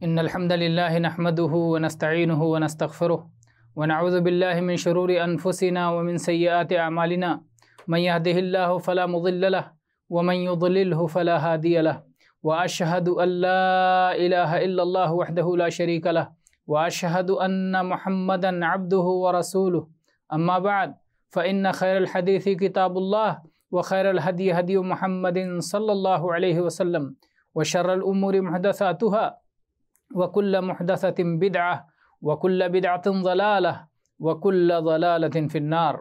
إن الحمد لله نحمده ونستعينه ونستغفره ونعوذ بالله من شرور أنفسنا ومن سيئات أعمالنا من يهده الله فلا مضل له ومن يضلله فلا هادي له وأشهد أن لا إله إلا الله وحده لا شريك له وأشهد أن محمدا عبده ورسوله أما بعد فإن خير الحديث كتاب الله وخير الهدي هدي محمد صلى الله عليه وسلم وشر الأمور محدثاتها وكل محدثة بدعة وكل بدعة ضلالة وكل ضلالة في النار۔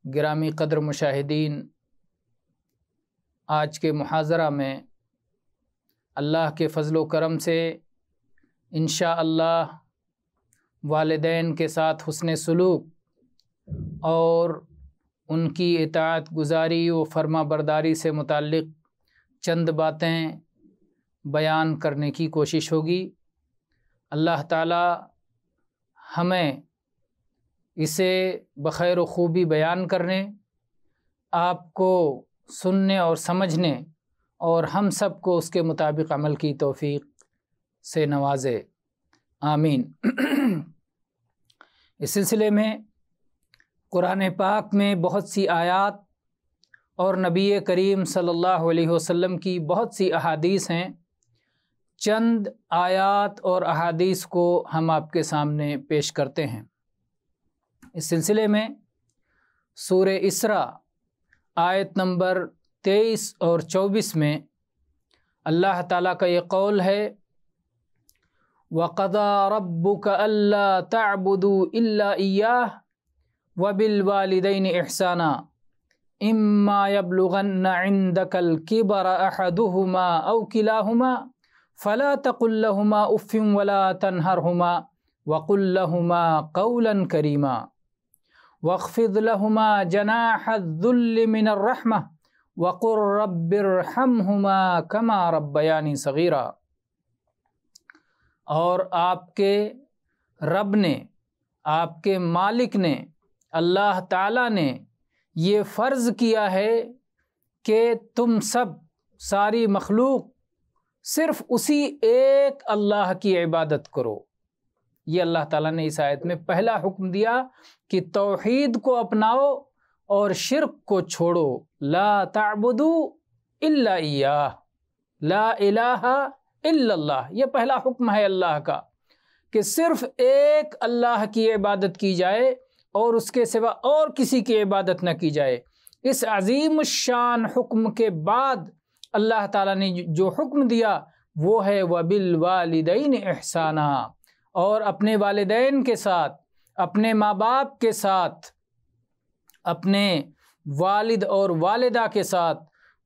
گرامی قدر مشاہدین، آج کے محاضرہ میں اللہ کے فضل و کرم سے انشاءاللہ والدین کے ساتھ حسن سلوک اور ان کی اطاعت گزاری و فرما برداری سے متعلق چند باتیں بیان کرنے کی کوشش ہوگی۔ اللہ تعالی ہمیں اسے بخیر و خوبی بیان کرنے، آپ کو سننے اور سمجھنے اور ہم سب کو اس کے مطابق عمل کی توفیق سے نوازے، آمین۔ اس سلسلے میں قرآن پاک میں بہت سی آیات اور نبی کریم صلی اللہ علیہ وسلم کی بہت سی احادیث ہیں۔ چند آیات اور احادیث کو ہم آپ کے سامنے پیش کرتے ہیں۔ اس سلسلے میں سورہ اسراء آیت نمبر 23 اور 24 میں اللہ تعالیٰ کا یہ قول ہے، وَقَضَىٰ رَبُّكَ أَلَّا تَعْبُدُوا إِلَّا إِيَّاهُ وَبِالْوَالِدَيْنِ إِحْسَانًا إِمَّا يَبْلُغَنَّ عِندَكَ الْكِبَرَ أَحَدُهُمَا أَوْ كِلَاهُمَا فَلَا تَقُل لَّهُمَا أُفٍّ وَلَا تَنْهَرْهُمَا وَقُل لَّهُمَا قَوْلًا كَرِيمًا وَاخْفِضْ لَهُمَا جَنَاحَ الذُّلِّ مِنَ الرَّحْمَةِ وَقُل رَّبِّ ارْحَمْهُمَا كَمَا رَبَّيَانِي صَغِيرًا۔ اور آپ کے رب نے، آپ کے مالک نے، اللہ تعالیٰ نے یہ فرض کیا ہے کہ تم سب ساری مخلوق صرف اسی ایک اللہ کی عبادت کرو۔ یہ اللہ تعالیٰ نے اس آیت میں پہلا حکم دیا کہ توحید کو اپناؤ اور شرک کو چھوڑو۔ لا تعبدوا الا ایاہ، لا الہ الا اللہ، یہ پہلا حکم ہے اللہ کا کہ صرف ایک اللہ کی عبادت کی جائے اور اس کے سوا اور کسی کی عبادت نہ کی جائے۔ اس عظیم الشان حکم کے بعد اللہ تعالیٰ نے جو حکم دیا وہ ہے وَبِالْوَالِدَيْنِ إِحْسَانًا، اور اپنے والدین کے ساتھ، اپنے ماں باپ کے ساتھ، اپنے والد اور والدہ کے ساتھ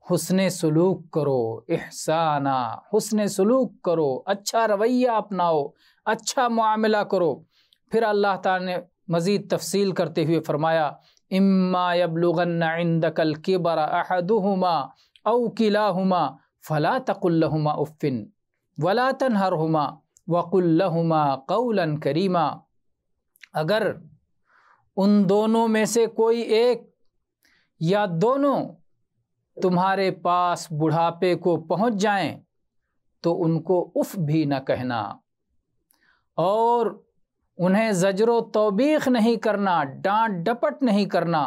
حسن سلوک کرو۔ احسانہ، حسن سلوک کرو، اچھا رویہ اپناؤ، اچھا معاملہ کرو۔ پھر اللہ تعالیٰ نے مزید تفصیل کرتے ہوئے فرمایا، اما یبلغن عندک الکبر احدہما او کلاہما فلا تقل لہما اف ولا تنہرہما وقل لہما قولا کریما۔ اگر ان دونوں میں سے کوئی ایک یا دونوں تمہارے پاس بڑھاپے کو پہنچ جائیں تو ان کو اف بھی نہ کہنا، اور انہیں زجر و توبیخ نہیں کرنا، ڈانٹ ڈپٹ نہیں کرنا،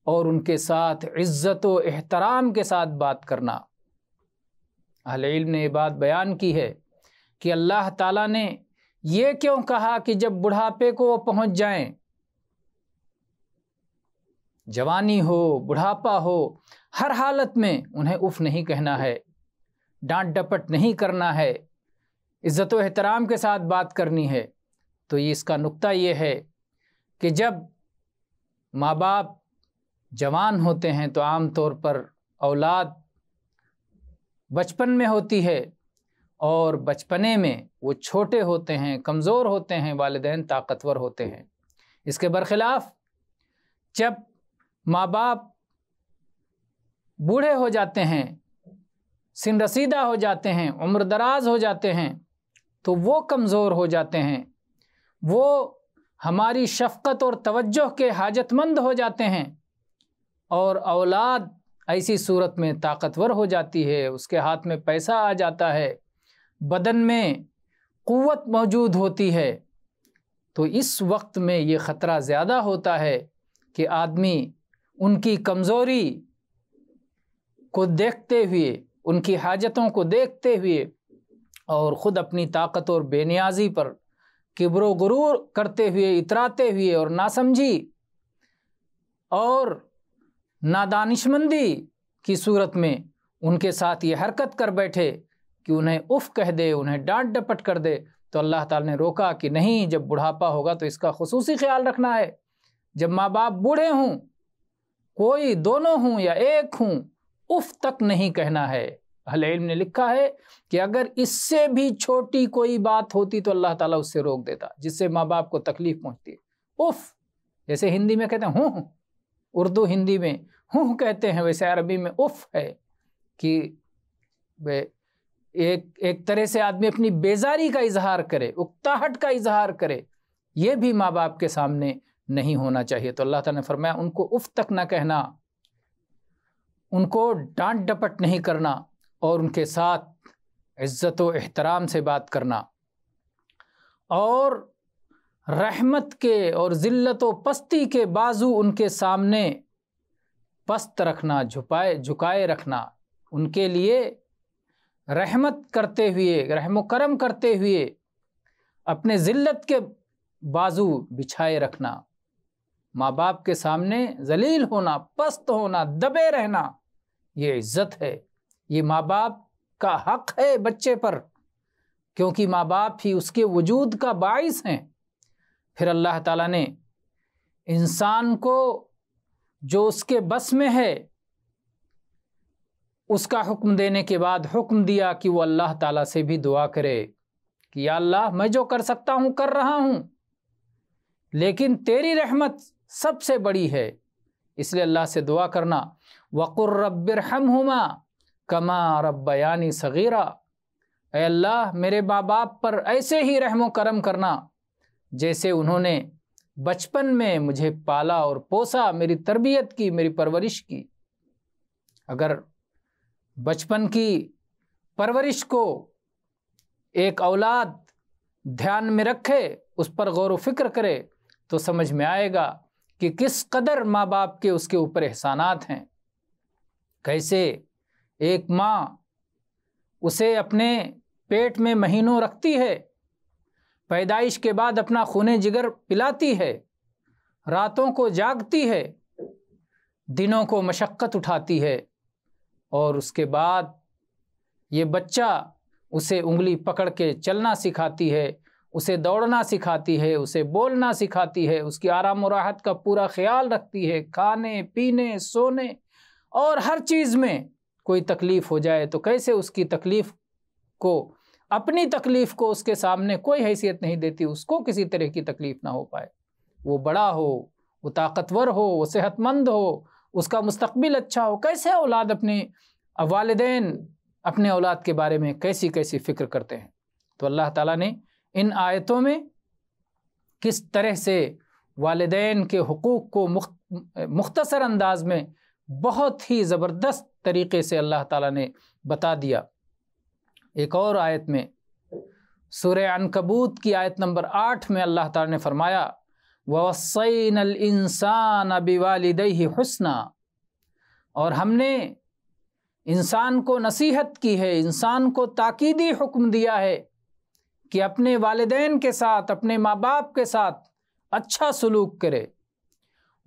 اور ان کے ساتھ عزت و احترام کے ساتھ بات کرنا۔ اہل علم نے یہ بات بیان کی ہے کہ اللہ تعالیٰ نے یہ کیوں کہا کہ جب بڑھاپے کو وہ پہنچ جائیں، جوانی ہو، بڑھاپا ہو، ہر حالت میں انہیں اف نہیں کہنا ہے، ڈانٹ ڈپٹ نہیں کرنا ہے، عزت و احترام کے ساتھ بات کرنی ہے۔ تو یہ اس کا نقطہ یہ ہے کہ جب ماں باپ جوان ہوتے ہیں تو عام طور پر اولاد بچپن میں ہوتی ہے، اور بچپنے میں وہ چھوٹے ہوتے ہیں، کمزور ہوتے ہیں، والدین طاقتور ہوتے ہیں۔ اس کے برخلاف جب ماں باپ بوڑھے ہو جاتے ہیں، سن رسیدہ ہو جاتے ہیں، عمر دراز ہو جاتے ہیں، تو وہ کمزور ہو جاتے ہیں، وہ ہماری شفقت اور توجہ کے حاجت مند ہو جاتے ہیں، اور اولاد ایسی صورت میں طاقتور ہو جاتی ہے، اس کے ہاتھ میں پیسہ آ جاتا ہے، بدن میں قوت موجود ہوتی ہے تو اس وقت میں یہ خطرہ زیادہ ہوتا ہے کہ آدمی ان کی کمزوری کو دیکھتے ہوئے، ان کی حاجتوں کو دیکھتے ہوئے اور خود اپنی طاقت اور بے نیازی پر کبر و غرور کرتے ہوئے، اتراتے ہوئے اور ناسمجھی اور نادانشمندی کی صورت میں ان کے ساتھ یہ حرکت کر بیٹھے کہ انہیں اف کہہ دے، انہیں ڈانٹ ڈپٹ کر دے، تو اللہ تعالیٰ نے روکا کہ نہیں، جب بڑھاپا ہوگا تو اس کا خصوصی خیال رکھنا ہے۔ جب ماں باپ بوڑھے ہوں، کوئی دونوں ہوں یا ایک ہوں، اف تک نہیں کہنا ہے۔ اہل علم نے لکھا ہے کہ اگر اس سے بھی چھوٹی کوئی بات ہوتی تو اللہ تعالیٰ اس سے روک دیتا، جس سے ماں باپ کو تکلیف پہنچتی ہے۔ اف جیسے ہندی میں کہتے ہیں ہوں، اردو ہندی میں ہوں کہتے ہیں، ویسے عربی میں اف ہے کہ ایک طرح سے آدمی اپنی بیزاری کا اظہار کرے، اکتاہٹ کا اظہار کرے، یہ بھی ماں باپ کے سامنے نہیں ہونا چاہیے۔ تو اللہ تعالیٰ نے فرمایا ان کو اف تک نہ کہنا، ان کو ڈانٹ ڈپٹ نہیں کرنا اور ان کے ساتھ عزت و احترام سے بات کرنا، اور رحمت کے اور ذلت و پستی کے بازو ان کے سامنے پست رکھنا، جھکائے رکھنا، ان کے لیے رحمت کرتے ہوئے، رحم و کرم کرتے ہوئے اپنے ذلت کے بازو بچھائے رکھنا۔ ماں باپ کے سامنے ذلیل ہونا، پست ہونا، دبے رہنا، یہ عزت ہے، یہ ماں باپ کا حق ہے بچے پر، کیونکہ ماں باپ ہی اس کے وجود کا باعث ہیں۔ پھر اللہ تعالیٰ نے انسان کو جو اس کے بس میں ہے اس کا حکم دینے کے بعد حکم دیا کہ وہ اللہ تعالیٰ سے بھی دعا کرے کہ یا اللہ میں جو کر سکتا ہوں کر رہا ہوں، لیکن تیری رحمت سب سے بڑی ہے، اس لیے اللہ سے دعا کرنا۔ وَقُلْ رَبِّ ارْحَمْهُمَا كَمَا رَبَّيَانِي صَغِيرًا، اے اللہ میرے ماں باپ پر ایسے ہی رحم و کرم کرنا جیسے انہوں نے بچپن میں مجھے پالا اور پوسا، میری تربیت کی، میری پرورش کی۔ اگر بچپن کی پرورش کو ایک اولاد دھیان میں رکھے، اس پر غور و فکر کرے، تو سمجھ میں آئے گا کہ کس قدر ماں باپ کے اس کے اوپر احسانات ہیں۔ کیسے ایک ماں اسے اپنے پیٹ میں مہینوں رکھتی ہے، پیدائش کے بعد اپنا خون جگر پلاتی ہے، راتوں کو جاگتی ہے، دنوں کو مشقت اٹھاتی ہے، اور اس کے بعد یہ بچہ اسے انگلی پکڑ کے چلنا سکھاتی ہے، اسے دوڑنا سکھاتی ہے، اسے بولنا سکھاتی ہے، اس کی آرام و راحت کا پورا خیال رکھتی ہے، کھانے پینے سونے اور ہر چیز میں کوئی تکلیف ہو جائے تو کیسے اس کی تکلیف کو، اپنی تکلیف کو اس کے سامنے کوئی حیثیت نہیں دیتی، اس کو کسی طرح کی تکلیف نہ ہو پائے، وہ بڑا ہو، وہ طاقتور ہو، وہ صحت مند ہو، اس کا مستقبل اچھا ہو۔ کیسے اولاد اپنے والدین اپنے اولاد کے بارے میں کیسی کیسی فکر کرتے ہیں۔ تو اللہ تعالیٰ نے ان آیتوں میں کس طرح سے والدین کے حقوق کو مختصر انداز میں بہت ہی زبردست طریقے سے اللہ تعالیٰ نے بتا دیا۔ ایک اور آیت میں سورہ عنکبوت کی آیت نمبر 8 میں اللہ تعالیٰ نے فرمایا وَوَصَّيْنَا الْإِنسَانَ بِوَالِدَيْهِ حُسْنًا، اور ہم نے انسان کو نصیحت کی ہے، انسان کو تاکیدی حکم دیا ہے کہ اپنے والدین کے ساتھ، اپنے ماں باپ کے ساتھ اچھا سلوک کرے۔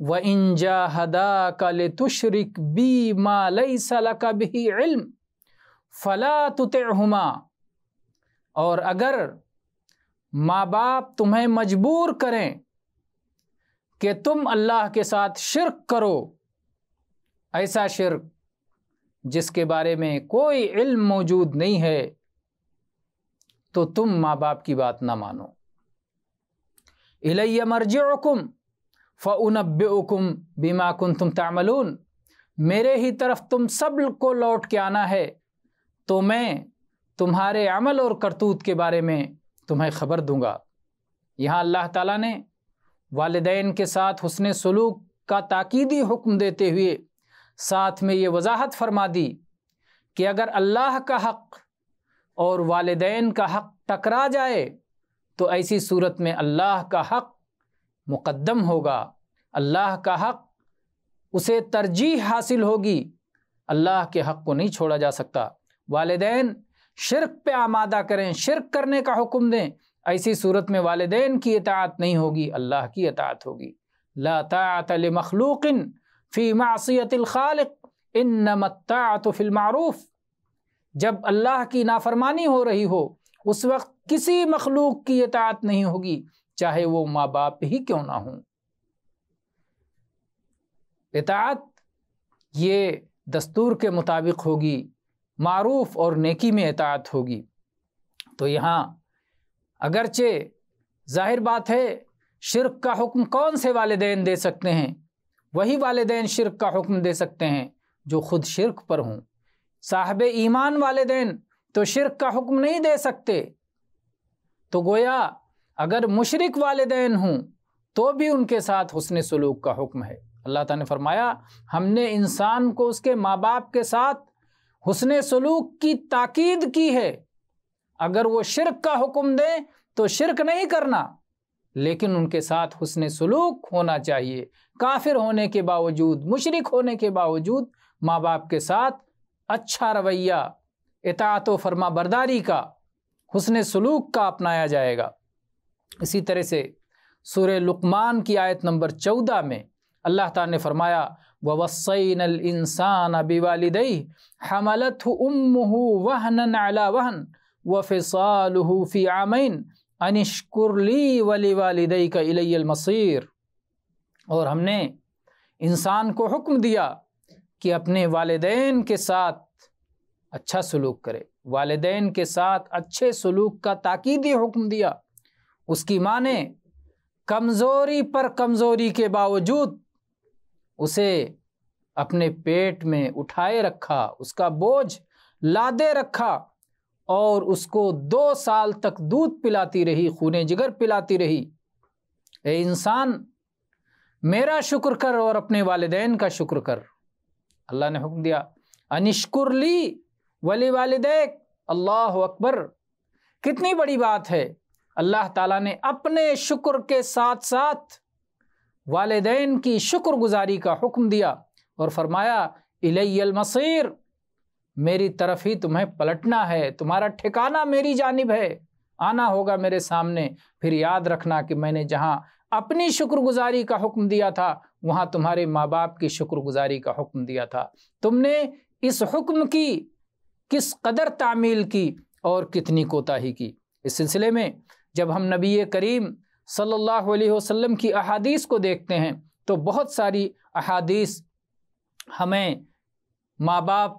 وَإِن جَاهَدَاكَ لِتُشْرِكْ بِي مَا لَيْسَ لَكَ بِهِ عِلْمٌ فَلَا تُطِعْهُمَا، اور اگر ماں باپ تمہیں مجبور کریں کہ تم اللہ کے ساتھ شرک کرو، ایسا شرک جس کے بارے میں کوئی علم موجود نہیں ہے، تو تم ماں باپ کی بات نہ مانو۔ اِلَيَّ مَرْجِعُكُمْ فَأُنَبِّئُكُمْ بِمَا كُنْتُمْ تَعْمَلُونَ، میرے ہی طرف تم سب کو لوٹ کے آنا ہے، تو میں تمہارے عمل اور کرتوت کے بارے میں تمہیں خبر دوں گا۔ یہاں اللہ تعالیٰ نے والدین کے ساتھ حسن سلوک کا تاکیدی حکم دیتے ہوئے ساتھ میں یہ وضاحت فرما دی کہ اگر اللہ کا حق اور والدین کا حق ٹکرا جائے تو ایسی صورت میں اللہ کا حق مقدم ہوگا، اللہ کا حق اسے ترجیح حاصل ہوگی، اللہ کے حق کو نہیں چھوڑا جا سکتا۔ والدین شرک پہ آمادہ کریں، شرک کرنے کا حکم دیں، ایسی صورت میں والدین کی اطاعت نہیں ہوگی، اللہ کی اطاعت ہوگی۔ لا طاعت لمخلوق فی معصیت الخالق انما الطاعت فی المعروف۔ جب اللہ کی نافرمانی ہو رہی ہو اس وقت کسی مخلوق کی اطاعت نہیں ہوگی، چاہے وہ ماں باپ ہی کیوں نہ ہوں۔ اطاعت یہ دستور کے مطابق ہوگی، معروف اور نیکی میں اطاعت ہوگی۔ تو یہاں اگرچہ ظاہر بات ہے شرک کا حکم کون سے والدین دے سکتے ہیں؟ وہی والدین شرک کا حکم دے سکتے ہیں جو خود شرک پر ہوں۔ صاحب ایمان والدین تو شرک کا حکم نہیں دے سکتے، تو گویا اگر مشرک والدین ہوں تو بھی ان کے ساتھ حسن سلوک کا حکم ہے۔ اللہ تعالیٰ نے فرمایا ہم نے انسان کو اس کے ماں باپ کے ساتھ حسن سلوک کی تاکید کی ہے۔ اگر وہ شرک کا حکم دیں تو شرک نہیں کرنا، لیکن ان کے ساتھ حسن سلوک ہونا چاہیے۔ کافر ہونے کے باوجود، مشرک ہونے کے باوجود ماں باپ کے ساتھ اچھا رویہ، اطاعت و فرما برداری کا، حسن سلوک کا اپنایا جائے گا۔ اسی طرح سے سورہ لقمان کی آیت نمبر 14 میں اللہ تعالیٰ نے فرمایا وَوَصَّيْنَا الْإِنسَانَ بِوَالِدَيْهِ حَمَلَتْهُ أُمُّهُ وَهْنًا عَلَى وَهْنٍ وَفِصَالُهُ فِي عَامَيْنِ أَنِ اشْكُرْ لِي وَلِوَالِدَيْكَ إِلَيَّ الْمَصِيرُ۔ اور ہم نے انسان کو حکم دیا کہ اپنے والدین کے ساتھ اچھا سلوک کرے، والدین کے ساتھ اچھے سلوک کا تاکیدی حکم دیا۔ اس کی ماں نے کمزوری پر کمزوری کے باوجود اسے اپنے پیٹ میں اٹھائے رکھا، اس کا بوجھ لادے رکھا اور اس کو 2 سال تک دودھ پلاتی رہی، خون جگر پلاتی رہی۔ اے انسان میرا شکر کر اور اپنے والدین کا شکر کر۔ اللہ نے حکم دیا انشکر لی ولی والدیک۔ اللہ اکبر، کتنی بڑی بات ہے۔ اللہ تعالیٰ نے اپنے شکر کے ساتھ ساتھ والدین کی شکر گزاری کا حکم دیا اور فرمایا الی المصیر، میری طرف ہی تمہیں پلٹنا ہے، تمہارا ٹھکانہ میری جانب ہے، آنا ہوگا میرے سامنے۔ پھر یاد رکھنا کہ میں نے جہاں اپنی شکر گزاری کا حکم دیا تھا وہاں تمہارے ماں باپ کی شکر گزاری کا حکم دیا تھا۔ تم نے اس حکم کی کس قدر تعمیل کی اور کتنی کوتاہی کی۔ اس سلسلے میں جب ہم نبی کریم صلی اللہ علیہ وسلم کی احادیث کو دیکھتے ہیں تو بہت ساری احادیث ہمیں ماں باپ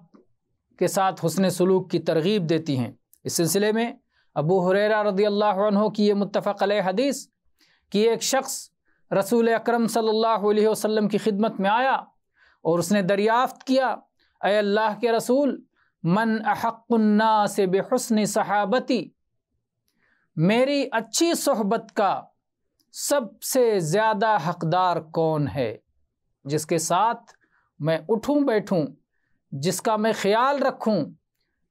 کے ساتھ حسن سلوک کی ترغیب دیتی ہیں۔ اس سلسلے میں ابو ہریرہ رضی اللہ عنہ کی یہ متفق علیہ حدیث کہ ایک شخص رسول اکرم صلی اللہ علیہ وسلم کی خدمت میں آیا اور اس نے دریافت کیا اے اللہ کے رسول من احق الناس بحسن صحابتی، میری اچھی صحبت کا سب سے زیادہ حقدار کون ہے، جس کے ساتھ میں اٹھوں بیٹھوں، جس کا میں خیال رکھوں،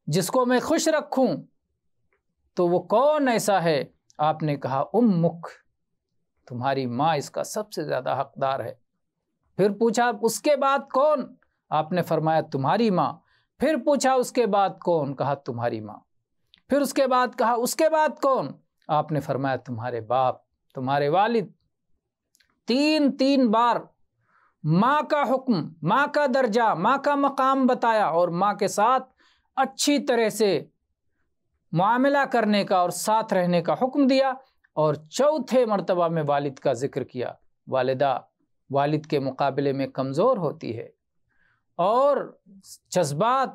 جس کو میں خوش رکھوں، تو وہ کون ایسا ہے؟ آپ نے کہا امک، تمہاری ماں اس کا سب سے زیادہ حقدار ہے۔ پھر پوچھا اس کے بعد کون؟ آپ نے فرمایا تمہاری ماں۔ پھر پوچھا اس کے بعد کون؟ کہا تمہاری ماں۔ پھر اس کے بعد کہا اس کے بعد کون؟ آپ نے فرمایا تمہارے باپ، تمہارے والد۔ 3 بار ماں کا حکم، ماں کا درجہ، ماں کا مقام بتایا اور ماں کے ساتھ اچھی طرح سے معاملہ کرنے کا اور ساتھ رہنے کا حکم دیا، اور 4تھے مرتبہ میں والد کا ذکر کیا۔ والدہ والد کے مقابلے میں کمزور ہوتی ہے اور جذبات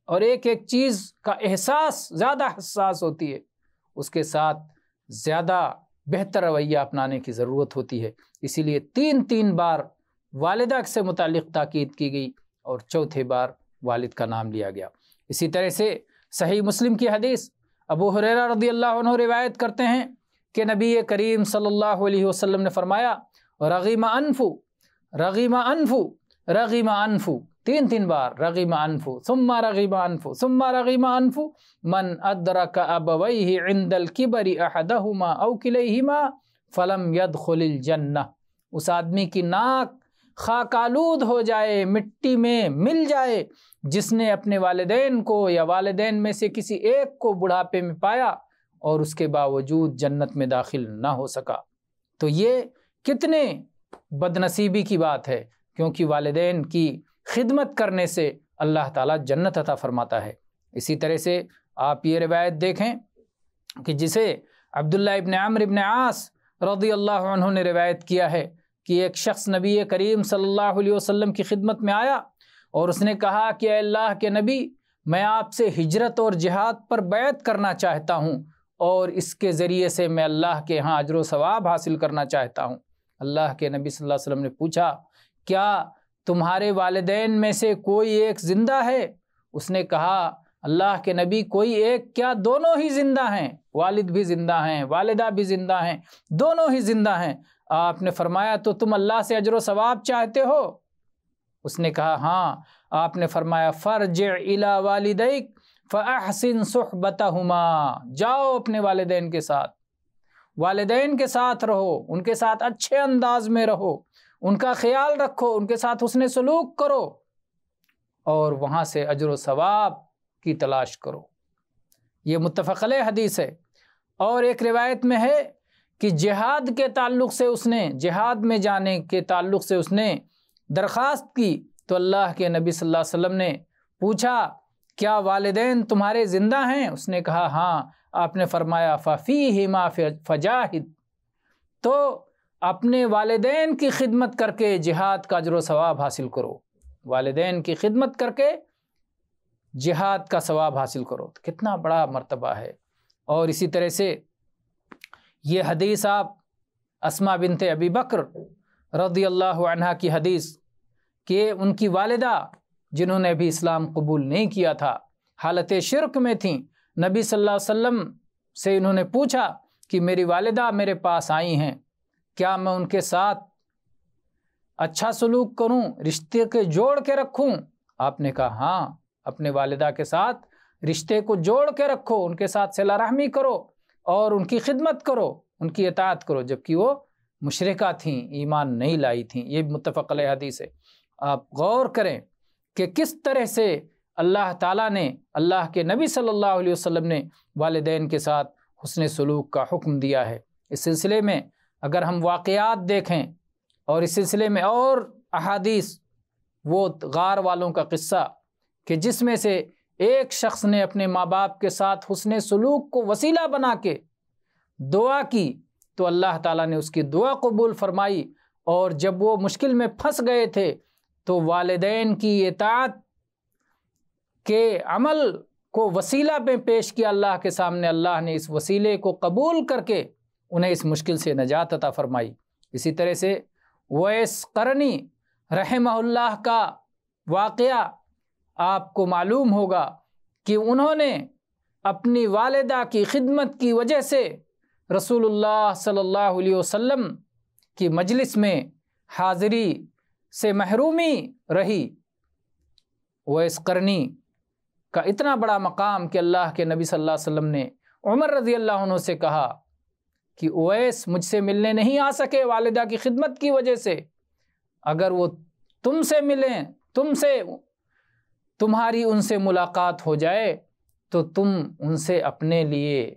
اور ایک ایک چیز کا احساس زیادہ حساس ہوتی ہے، اس کے ساتھ زیادہ بہتر رویہ اپنانے کی ضرورت ہوتی ہے۔ اسی لیے 3 بار والدہ سے متعلق تاکید کی گئی اور 4تھے بار والد کا نام لیا گیا۔ اسی طرح سے صحیح مسلم کی حدیث ابو ہریرہ رضی اللہ عنہ روایت کرتے ہیں کہ نبی کریم صلی اللہ علیہ وسلم نے فرمایا رغیم انف رغم انفو، 3 بار رغم انفو ثم رغم انفو ثم رغم انفو من ادرک ابویہ عند الکبر احدہما او کلیہما فلم يدخل الجنہ۔ اس آدمی کی ناک خاک آلود ہو جائے، مٹی میں مل جائے، جس نے اپنے والدین کو یا والدین میں سے کسی ایک کو بڑھاپے میں پایا اور اس کے باوجود جنت میں داخل نہ ہو سکا۔ تو یہ کتنے بدنصیبی کی بات ہے، کیونکہ والدین کی خدمت کرنے سے اللہ تعالیٰ جنت عطا فرماتا ہے۔ اسی طرح سے آپ یہ روایت دیکھیں کہ جسے عبداللہ ابن عمرو ابن عاص رضی اللہ عنہ نے روایت کیا ہے کہ ایک شخص نبی کریم صلی اللہ علیہ وسلم کی خدمت میں آیا اور اس نے کہا کہ اے اللہ کے نبی، میں آپ سے ہجرت اور جہاد پر بیعت کرنا چاہتا ہوں اور اس کے ذریعے سے میں اللہ کے ہاں اجر و ثواب حاصل کرنا چاہتا ہوں۔ اللہ کے نبی صلی اللہ علیہ وسلم نے پوچھا، کیا تمہارے والدین میں سے کوئی ایک زندہ ہے؟ اس نے کہا، اللہ کے نبی، کوئی ایک کیا، دونوں ہی زندہ ہیں، والد بھی زندہ ہیں، والدہ بھی زندہ ہیں، دونوں ہی زندہ ہیں۔ آپ نے فرمایا، تو تم اللہ سے اجر و ثواب چاہتے ہو؟ اس نے کہا ہاں۔ آپ نے فرمایا، فرجع الی والدیک فاحسن صحبتہما، جاؤ اپنے والدین کے ساتھ، والدین کے ساتھ رہو، ان کے ساتھ اچھے انداز میں رہو، ان کا خیال رکھو، ان کے ساتھ حسن سلوک کرو اور وہاں سے اجر و ثواب کی تلاش کرو۔ یہ متفق علیہ حدیث ہے۔ اور ایک روایت میں ہے کہ جہاد کے تعلق سے جہاد میں جانے کے تعلق سے اس نے درخواست کی تو اللہ کے نبی صلی اللہ علیہ وسلم نے پوچھا، کیا والدین تمہارے زندہ ہیں؟ اس نے کہا ہاں۔ آپ نے فرمایا، فَفِيهِمَا فَجَاهِدْ، تو اپنے والدین کی خدمت کر کے جہاد کا اجر و ثواب حاصل کرو، والدین کی خدمت کر کے جہاد کا ثواب حاصل کرو۔ کتنا بڑا مرتبہ ہے۔ اور اسی طرح سے یہ حدیث آپ اسماء بنت ابی بکر رضی اللہ عنہا کی حدیث کہ ان کی والدہ جنہوں نے بھی اسلام قبول نہیں کیا تھا، حالت شرک میں تھیں، نبی صلی اللہ علیہ وسلم سے انہوں نے پوچھا کہ میری والدہ میرے پاس آئی ہیں، کیا میں ان کے ساتھ اچھا سلوک کروں، رشتے کے جوڑ کے رکھوں؟ آپ نے کہا ہاں، اپنے والدہ کے ساتھ رشتے کو جوڑ کے رکھو، ان کے ساتھ صلہ رحمی کرو اور ان کی خدمت کرو، ان کی اطاعت کرو، جبکہ وہ مشرکہ تھیں، ایمان نہیں لائی تھیں۔ یہ متفق علیہ حدیث ہے۔ آپ غور کریں کہ کس طرح سے اللہ تعالیٰ نے، اللہ کے نبی صلی اللہ علیہ وسلم نے والدین کے ساتھ حسن سلوک کا حکم دیا ہے۔ اس سلسلے میں اگر ہم واقعات دیکھیں اور اس سلسلے میں اور احادیث، وہ غار والوں کا قصہ کہ جس میں سے ایک شخص نے اپنے ماں باپ کے ساتھ حسن سلوک کو وسیلہ بنا کے دعا کی تو اللہ تعالیٰ نے اس کی دعا قبول فرمائی، اور جب وہ مشکل میں پھنس گئے تھے تو والدین کی اطاعت کے عمل کو وسیلہ میں پیش کیا اللہ کے سامنے، اللہ نے اس وسیلے کو قبول کر کے انہیں اس مشکل سے نجات عطا فرمائی۔ اسی طرح سے اویس قرنی رحمہ اللہ کا واقعہ آپ کو معلوم ہوگا کہ انہوں نے اپنی والدہ کی خدمت کی وجہ سے رسول اللہ صلی اللہ علیہ وسلم کی مجلس میں حاضری سے محرومی رہی۔ اویس قرنی کا اتنا بڑا مقام کہ اللہ کے نبی صلی اللہ علیہ وسلم نے عمر رضی اللہ عنہ سے کہا کہ اویس مجھ سے ملنے نہیں آ سکے والدہ کی خدمت کی وجہ سے، اگر وہ تم سے ملیں، تمہاری ان سے ملاقات ہو جائے تو تم ان سے اپنے لیے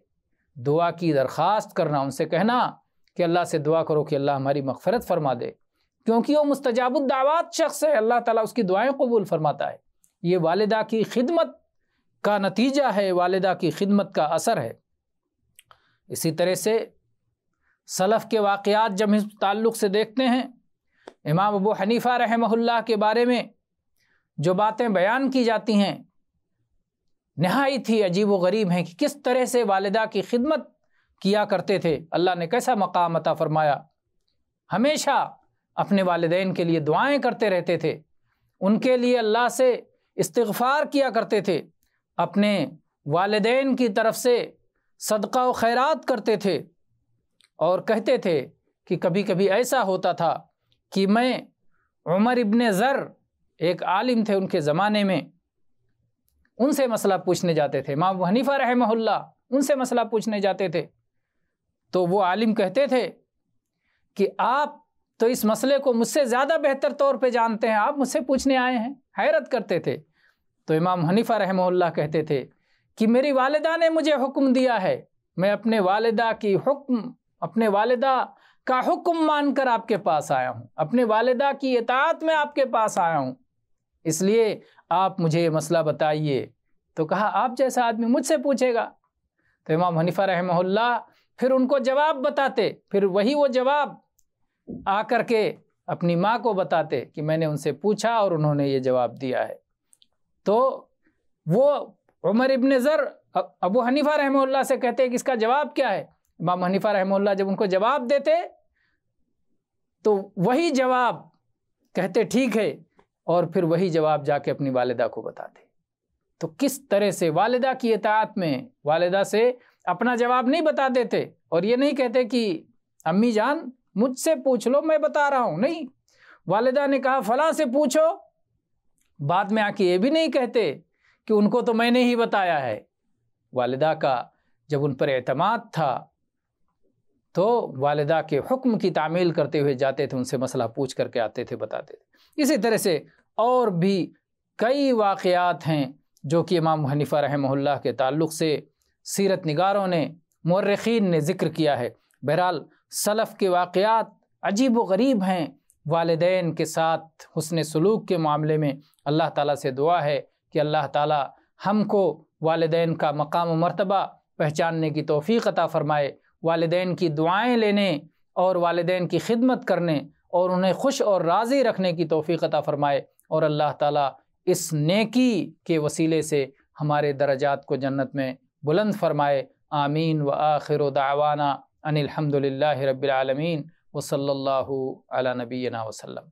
دعا کی درخواست کرنا، ان سے کہنا کہ اللہ سے دعا کرو کہ اللہ ہماری مغفرت فرما دے، کیونکہ وہ مستجاب الدعوات شخص ہے، اللہ تعالیٰ اس کی دعائیں قبول فرماتا ہے۔ یہ والدہ کی خدمت کا نتیجہ ہے، والدہ کی خدمت کا اثر ہے۔ اسی طرح سے سلف کے واقعات جب اس تعلق سے دیکھتے ہیں، امام ابو حنیفہ رحمہ اللہ کے بارے میں جو باتیں بیان کی جاتی ہیں نہایت ہی عجیب و غریب ہیں کہ کس طرح سے والدہ کی خدمت کیا کرتے تھے، اللہ نے کیسا مقام عطا فرمایا۔ ہمیشہ اپنے والدین کے لیے دعائیں کرتے رہتے تھے، ان کے لیے اللہ سے استغفار کیا کرتے تھے، اپنے والدین کی طرف سے صدقہ و خیرات کرتے تھے، اور کہتے تھے کہ کبھی کبھی ایسا ہوتا تھا کہ میں عمر ابن ذر ایک عالم تھے ان کے زمانے میں، ان سے مسئلہ پوچھنے جاتے تھے، امام ابو حنیفہ رحمہ اللہ ان سے مسئلہ پوچھنے جاتے تھے، تو وہ عالم کہتے تھے کہ آپ تو اس مسئلے کو مجھ سے زیادہ بہتر طور پہ جانتے ہیں، آپ مجھ سے پوچھنے آئے ہیں، حیرت کرتے تھے۔ تو امام حنیفہ رحمہ اللہ کہتے تھے کہ میری والدہ نے مجھے حکم دیا ہے، میں اپنے والدہ کا حکم مان کر آپ کے پاس آیا ہوں، اپنے والدہ کی اطاعت میں آپ کے پاس آیا ہوں، اس لیے آپ مجھے یہ مسئلہ بتائیے۔ تو کہا آپ جیسا آدمی مجھ سے پوچھے گا؟ تو امام حنیفہ رحمہ اللہ پھر ان کو جواب بتاتے، پھر وہی وہ جواب آ کر کے اپنی ماں کو بتاتے کہ میں نے ان سے پوچھا اور انہوں نے یہ جواب دیا ہے۔ تو وہ عمر ابن زر ابو حنیفہ رحمہ اللہ سے کہتے کہ اس کا جواب کیا ہے؟ امام حنیفہ رحمہ اللہ جب ان کو جواب دیتے تو وہی جواب کہتے ٹھیک ہے، اور پھر وہی جواب جا کے اپنی والدہ کو بتاتے۔ تو کس طرح سے والدہ کی اطاعت میں والدہ سے اپنا جواب نہیں بتا دیتے، اور یہ نہیں کہتے کہ امی جان مجھ سے پوچھ لو میں بتا رہا ہوں، نہیں، والدہ نے کہا فلاں سے پوچھو، بعد میں آ کے یہ بھی نہیں کہتے کہ ان کو تو میں نے ہی بتایا ہے۔ والدہ کا جب ان پر اعتماد تھا تو والدہ کے حکم کی تعمیل کرتے ہوئے جاتے تھے، ان سے مسئلہ پوچھ کر کے آتے تھے، بتاتے تھے۔ اسی طرح سے اور بھی کئی واقعات ہیں جو کہ امام حنیفہ رحمہ اللہ کے تعلق سے سیرت نگاروں نے، مورخین نے ذکر کیا ہے۔ بہرحال سلف کے واقعات عجیب و غریب ہیں۔ والدین کے ساتھ حسن سلوک کے معاملے میں اللہ تعالیٰ سے دعا ہے کہ اللہ تعالیٰ ہم کو والدین کا مقام و مرتبہ پہچاننے کی توفیق عطا فرمائے، والدین کی دعائیں لینے اور والدین کی خدمت کرنے اور انہیں خوش اور راضی رکھنے کی توفیق عطا فرمائے، اور اللہ تعالیٰ اس نیکی کے وسیلے سے ہمارے درجات کو جنت میں بلند فرمائے۔ آمین۔ وآخر دعوانا ان الحمد للہ رب العالمین، وصلی اللہ علی نبینا وسلم۔